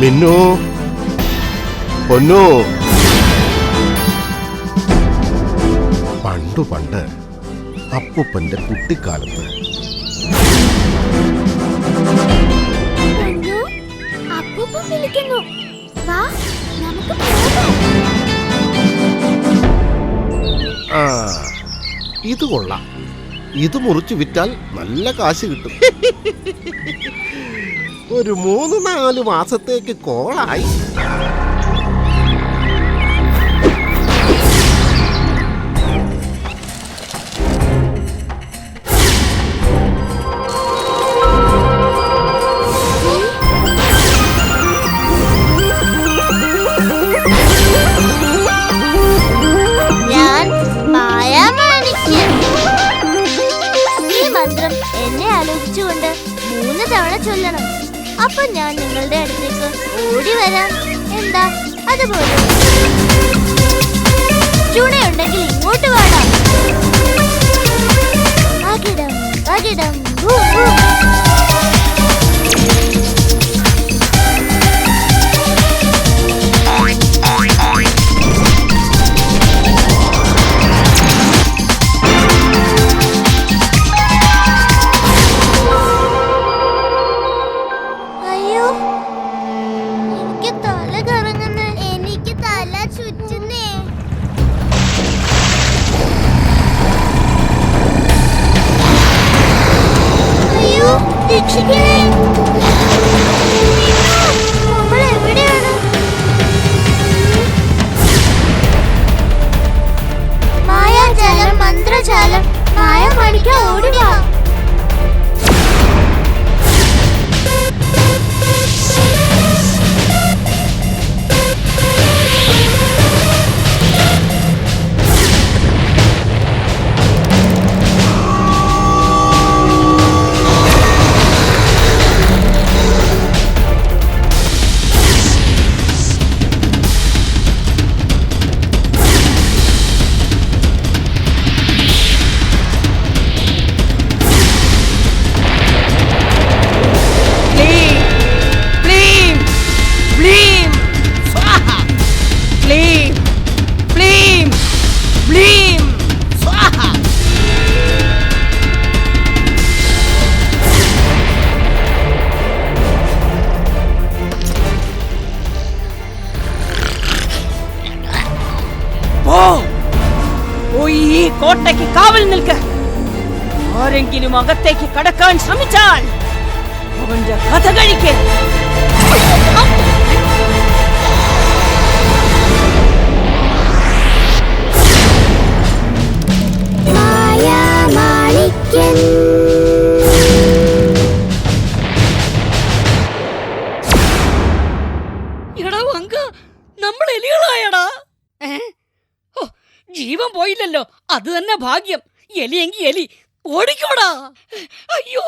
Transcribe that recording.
മിന്നു, പൊന്നു. പണ്ട് അപ്പൂപ്പന്റെ കുട്ടിക്കാലത്ത് ഇത് കൊള്ളാം. ഇത് മുറിച്ച് വിറ്റാൽ നല്ല കാശ് കിട്ടും. ഒരു 3-4 മാസത്തേക്ക് കോളായി. എന്നെ ആലോചിച്ചുകൊണ്ട് 3 തവണ ചൊല്ലണം. അപ്പൊ ഞാൻ നിങ്ങളുടെ അടുത്തേക്ക് ഓടി വരാം. എന്താ അതുപോലെ? ചുണയുണ്ടെങ്കിൽ ഇങ്ങോട്ട് വാടാം. അകിടം അകിടം മായാജാലം, മന്ത്രജാലം, മായാമാണിക്ക ഓടുക. ഈ കോട്ടയ്ക്ക് കാവൽ നിൽക്ക. ആരെങ്കിലും അകത്തേക്ക് കടക്കാൻ ശ്രമിച്ചാൽ അവന്റെ കഥ കഴിക്ക്. എടാ വങ്ക, നമ്മൾ എലികളായടാ. ജീവൻ പോയില്ലല്ലോ, അത് തന്നെ ഭാഗ്യം. എലിയെങ്കി എലി, ഓടിക്കോടാ. അയ്യോ.